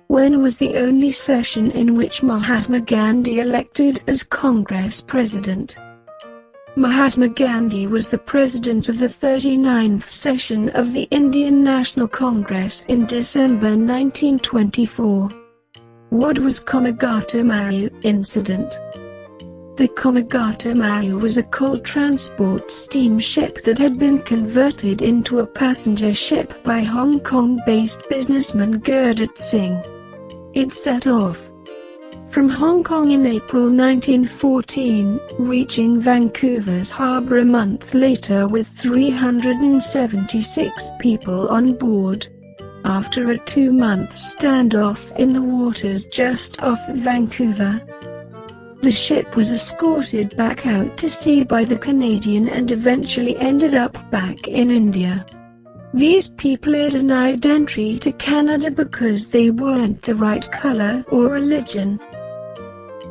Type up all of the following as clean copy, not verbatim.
When was the only session in which Mahatma Gandhi elected as Congress President? Mahatma Gandhi was the president of the 39th session of the Indian National Congress in December 1924. What was Komagata Maru incident? The Komagata Maru was a coal transport steamship that had been converted into a passenger ship by Hong Kong-based businessman Gurdat Singh. It set off from Hong Kong in April 1914, reaching Vancouver's harbour a month later with 376 people on board. After a 2-month standoff in the waters just off Vancouver, the ship was escorted back out to sea by the Canadian and eventually ended up back in India. These people had denied entry to Canada because they weren't the right color or religion.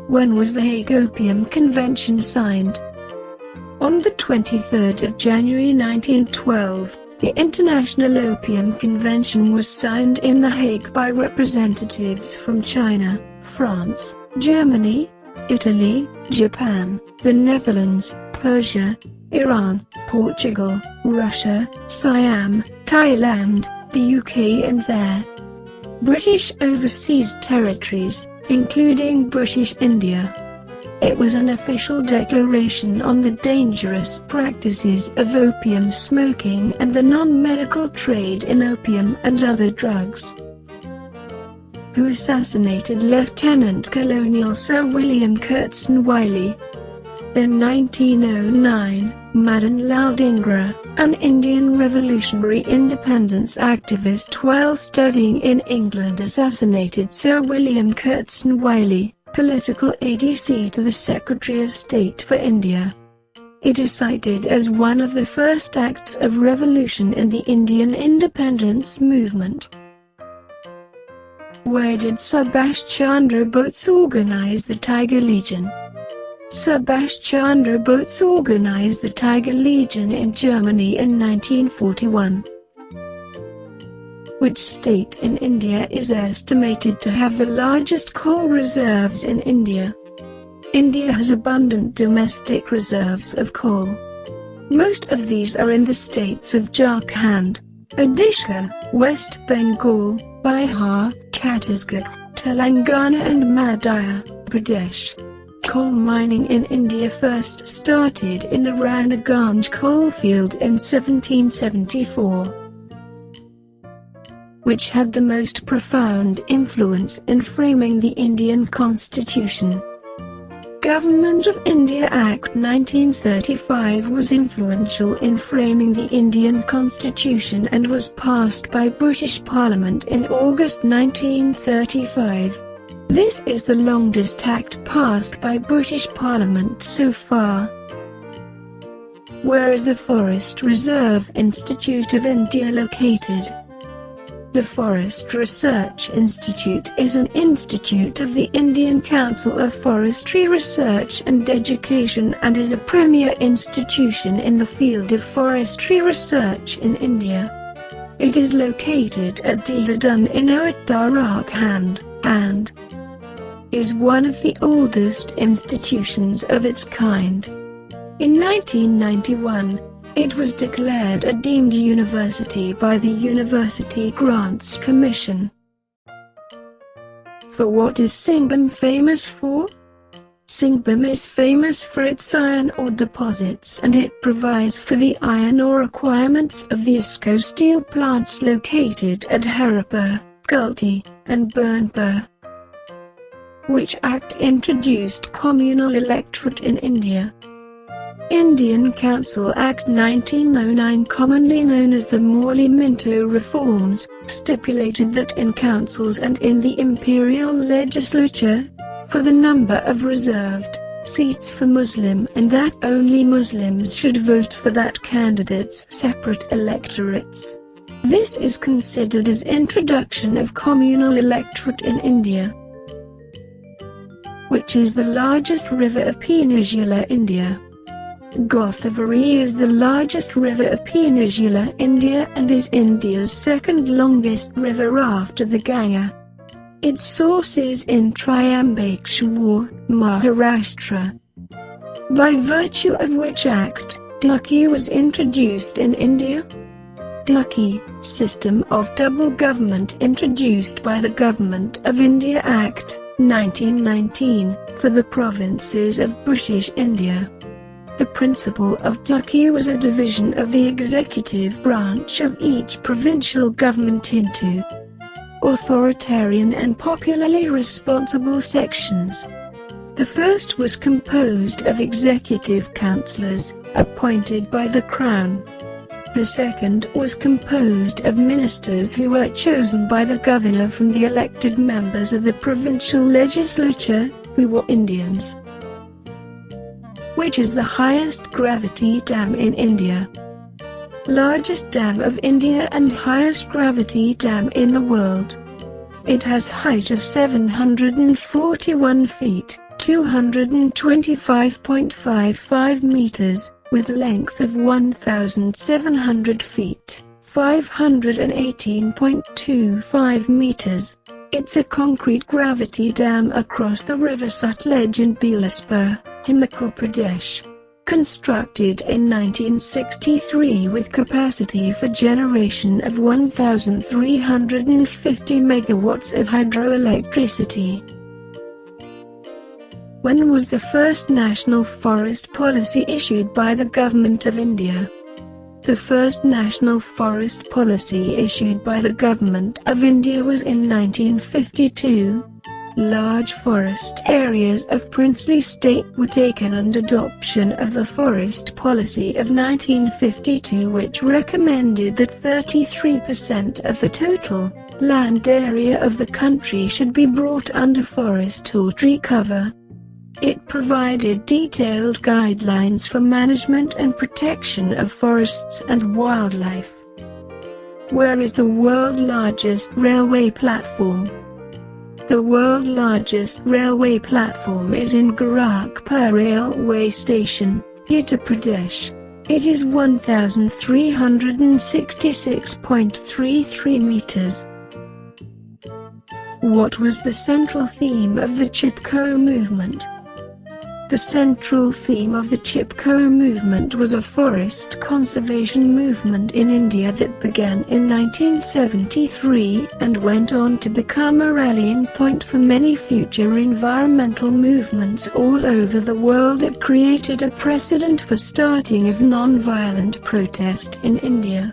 When was the Hague Opium Convention signed? On the 23rd of January 1912, the International Opium Convention was signed in The Hague by representatives from China, France, Germany, Italy, Japan, the Netherlands, Persia, Iran, Portugal, Russia, Siam, Thailand, the UK and their British overseas territories, including British India. It was an official declaration on the dangerous practices of opium smoking and the non-medical trade in opium and other drugs. Who assassinated Lieutenant Colonel Sir William Kirsan-Wiley? In 1909, Madan Lal Dhingra, an Indian revolutionary independence activist while studying in England, assassinated Sir William Kirsan-Wiley, political ADC to the Secretary of State for India. It is cited as one of the first acts of revolution in the Indian independence movement. Where did Subhash Chandra Bose organize the Tiger Legion? Subhash Chandra Bose organized the Tiger Legion in Germany in 1941. Which state in India is estimated to have the largest coal reserves in India? India has abundant domestic reserves of coal. Most of these are in the states of Jharkhand, Odisha, West Bengal, Bihar, Chhattisgarh, Telangana and Madhya Pradesh. Coal mining in India first started in the Ranaganj coalfield in 1774. Which had the most profound influence in framing the Indian Constitution? Government of India Act 1935 was influential in framing the Indian Constitution and was passed by British Parliament in August 1935. This is the longest act passed by British Parliament so far. Where is the Forest Reserve Institute of India located? The Forest Research Institute is an institute of the Indian Council of Forestry Research and Education and is a premier institution in the field of forestry research in India. It is located at Dehradun in Uttarakhand, and is one of the oldest institutions of its kind. In 1991, it was declared a deemed university by the University Grants Commission. For what is Singhbhum famous for? Singhbhum is famous for its iron ore deposits and it provides for the iron ore requirements of the ISCO steel plants located at Haripur, Gulti, and Burnpur. Which act introduced communal electorate in India? Indian Council Act 1909, commonly known as the Morley-Minto Reforms, stipulated that in councils and in the imperial legislature, for the number of reserved seats for Muslim and that only Muslims should vote for that candidate's separate electorates. This is considered as introduction of communal electorate in India. Which is the largest river of Peninsular India? Godavari is the largest river of Peninsular India and is India's second longest river after the Ganga. Its source is in Triambakeshwar, Maharashtra. By virtue of which act, Dakhi was introduced in India. Dakhi, System of Double Government, introduced by the Government of India Act, 1919, for the provinces of British India. The principle of Dakhi was a division of the executive branch of each provincial government into authoritarian and popularly responsible sections. The first was composed of executive councillors, appointed by the Crown. The second was composed of ministers who were chosen by the governor from the elected members of the provincial legislature, who were Indians. Which is the highest gravity dam in India? Largest dam of India and highest gravity dam in the world. It has height of 741 feet, 225.55 meters, with length of 1,700 feet, 518.25 meters. It's a concrete gravity dam across the river Sutlej in Bilaspur, Himachal Pradesh. Constructed in 1963 with capacity for generation of 1,350 megawatts of hydroelectricity. When was the first national forest policy issued by the Government of India? The first national forest policy issued by the Government of India was in 1952. Large forest areas of princely state were taken under adoption of the Forest Policy of 1952, which recommended that 33% of the total land area of the country should be brought under forest or tree cover. It provided detailed guidelines for management and protection of forests and wildlife. Where is the world's largest railway platform? The world's largest railway platform is in Gorakhpur Railway Station, Uttar Pradesh. It is 1,366.33 meters. What was the central theme of the Chipko movement? The central theme of the Chipko movement was a forest conservation movement in India that began in 1973 and went on to become a rallying point for many future environmental movements all over the world. It created a precedent for starting of non-violent protest in India.